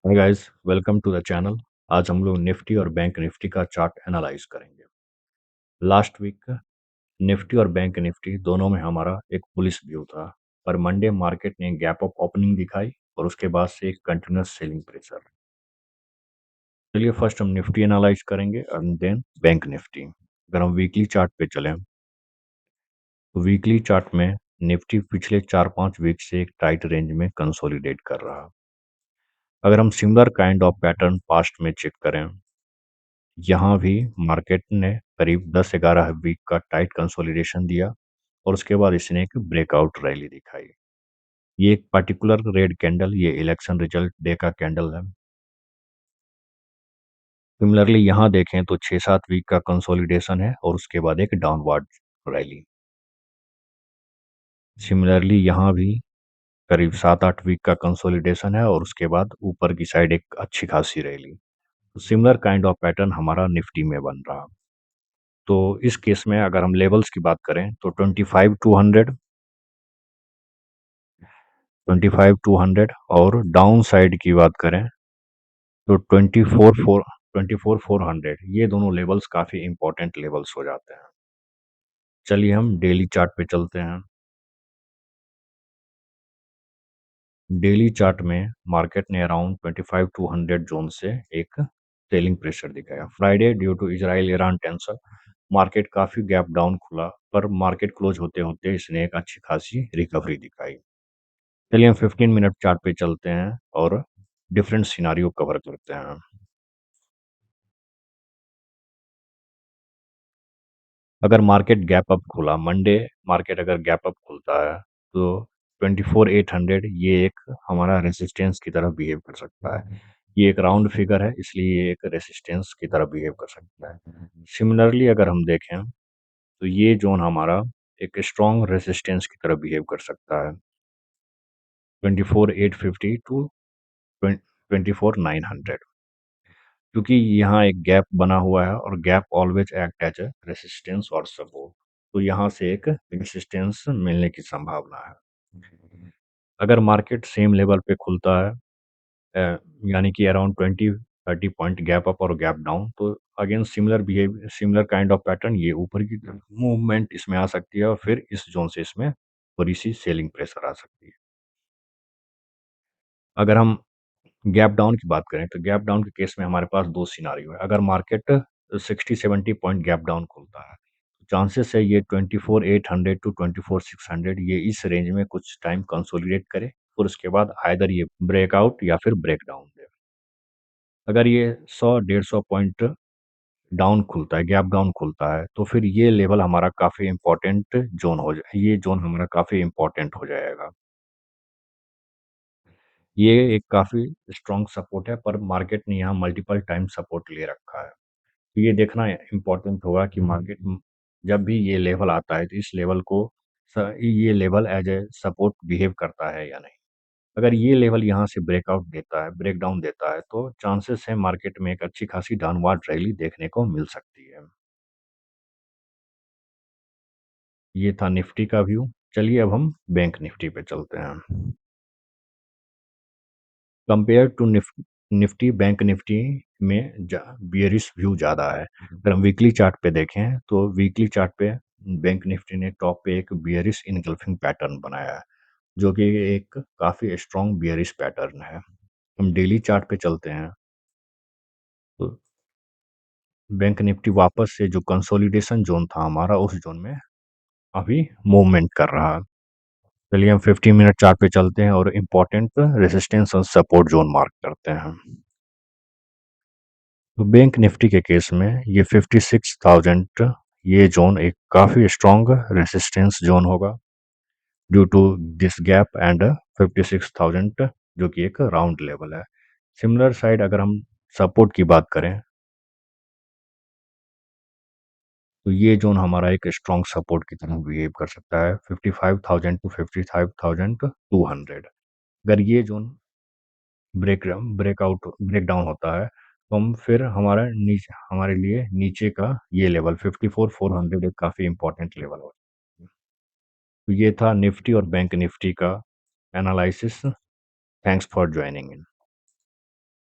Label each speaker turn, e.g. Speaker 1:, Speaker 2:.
Speaker 1: Hi guys, welcome to the channel. आज हम लोग निफ्टी और बैंक निफ्टी का चार्ट एनालाइज करेंगे। लास्ट वीक निफ्टी और बैंक निफ्टी दोनों में हमारा एक बुलिश व्यू था, पर मंडे मार्केट ने गैप अप ओपनिंग दिखाई और उसके बाद से एक कंटिन्यूस सेलिंग प्रेशर। चलिए फर्स्ट हम निफ्टी एनालाइज करेंगे एंड देन बैंक निफ्टी। अगर हम वीकली चार्ट पे चलें तो वीकली चार्ट में निफ्टी पिछले 4-5 वीक से एक टाइट रेंज में कंसोलिडेट कर रहा। अगर हम similar kind of pattern past में चेक करें, यहाँ भी मार्केट ने करीब 10-11 वीक का टाइट कंसोलिडेशन दिया और उसके बाद इसने एक ब्रेकआउट रैली दिखाई। ये एक पर्टिकुलर रेड कैंडल ये इलेक्शन रिजल्ट डे का कैंडल है। सिमिलरली यहाँ देखें तो 6-7 वीक का कंसोलिडेशन है और उसके बाद एक डाउनवर्ड रैली। सिमिलरली यहाँ भी करीब 7-8 वीक का कंसोलिडेशन है और उसके बाद ऊपर की साइड एक अच्छी खासी रैली। तो सिमिलर काइंड ऑफ पैटर्न हमारा निफ्टी में बन रहा। तो इस केस में अगर हम लेवल्स की बात करें तो 25-200, 25-200 और डाउन साइड की बात करें तो 24-400, ये दोनों लेवल्स काफ़ी इंपॉर्टेंट लेवल्स हो जाते हैं। चलिए हम डेली चार्ट पे चलते हैं। डेली चार्ट में मार्केट ने अराउंड 25-200 जोन से एक सेलिंग प्रेशर दिखाया। Friday due to Israel Iran tension market काफ़ी गैप डाउन खुला, पर मार्केट क्लोज होते होते इसने एक अच्छी खासी रिकवरी दिखाई। चलिए हम 15 मिनट चार्ट पे चलते हैं और डिफरेंट सिनारियो कवर करते हैं। अगर मार्केट गैप अप खुला मंडे, मार्केट अगर गैप अप खुलता है तो 24,800 ये एक हमारा रेसिस्टेंस की तरह बिहेव कर सकता है। ये एक राउंड फिगर है, इसलिए ये एक रेसिस्टेंस की तरह बिहेव कर सकता है। सिमिलरली अगर हम देखें तो ये जोन हमारा एक स्ट्रॉन्ग रेसिस्टेंस की तरह बिहेव कर सकता है। 24,850 टू 24,900, क्योंकि यहाँ एक गैप बना हुआ है और gap always act as a resistance और सपोर्ट, तो यहाँ से एक रेसिस्टेंस मिलने की संभावना है। अगर मार्केट सेम लेवल पे खुलता है, यानी कि अराउंड 20-30 पॉइंट गैप अप और गैप डाउन, तो again similar behave similar kind of pattern ये ऊपर की मूवमेंट इसमें आ सकती है और फिर इस जोन से इसमें थोड़ी सी सेलिंग प्रेशर आ सकती है। अगर हम गैप डाउन की बात करें तो गैप डाउन के केस में हमारे पास दो सिनारियो है। अगर मार्केट 60-70 पॉइंट गैप डाउन खुलता है तो चांसेस है ये 24,800 टू 24,600 ये इस रेंज में कुछ टाइम कंसोलिडेट करे और उसके बाद आइदर ये ब्रेकआउट या फिर ब्रेक डाउन दे। अगर ये 100-150 पॉइंट डाउन खुलता है, गैप डाउन खुलता है, तो फिर ये लेवल हमारा काफ़ी इंपॉर्टेंट जोन हो जाए, ये जोन हमारा काफ़ी इंपॉर्टेंट हो जाएगा। ये एक काफ़ी स्ट्रॉन्ग सपोर्ट है, पर मार्केट ने यहाँ मल्टीपल टाइम सपोर्ट ले रखा है। तो ये देखना इम्पोर्टेंट होगा कि मार्केट जब भी ये लेवल आता है तो इस लेवल को ये level as a support behave करता है या नहीं। अगर ये लेवल यहाँ से ब्रेकआउट देता है, ब्रेक डाउन देता है, तो चांसेस है मार्केट में एक अच्छी खासी डाउनवर्ड रैली देखने को मिल सकती है। ये था निफ्टी का व्यू। चलिए अब हम बैंक निफ्टी पे चलते हैं। Compare to Nifty, bank Nifty में बियरिश व्यू ज़्यादा है। अगर हम वीकली चार्ट पे देखें तो वीकली चार्ट पे बैंक निफ्टी ने टॉप पे एक बियरिश इनगल्फिंग पैटर्न बनाया है, जो कि एक काफ़ी स्ट्रॉन्ग बियरिश पैटर्न है। हम डेली चार्ट पे चलते हैं तो बैंक निफ्टी वापस से जो कंसोलिडेशन जोन था हमारा, उस जोन में अभी मूवमेंट कर रहा है। चलिए हम 15 मिनट चार्ट पे चलते हैं और इम्पोर्टेंट रेजिस्टेंस और सपोर्ट जोन मार्क करते हैं। तो बैंक निफ्टी के केस में ये 56,000 ये जोन एक काफ़ी स्ट्रॉन्ग रेसिस्टेंस जोन होगा due to this gap and 56,000, जो कि एक राउंड लेवल है। सिमिलर साइड अगर हम सपोर्ट की बात करें तो ये जोन हमारा एक स्ट्रॉन्ग सपोर्ट की तरह बिहेव कर सकता है, 55,000 टू 55,200। अगर ये जोन ब्रेकआउट ब्रेक डाउन होता है तो हम फिर हमारे लिए नीचे का ये लेवल 54,400 एक काफ़ी इंपॉर्टेंट लेवल हो। तो ये था निफ्टी और बैंक निफ्टी का analysis. Thanks for joining in.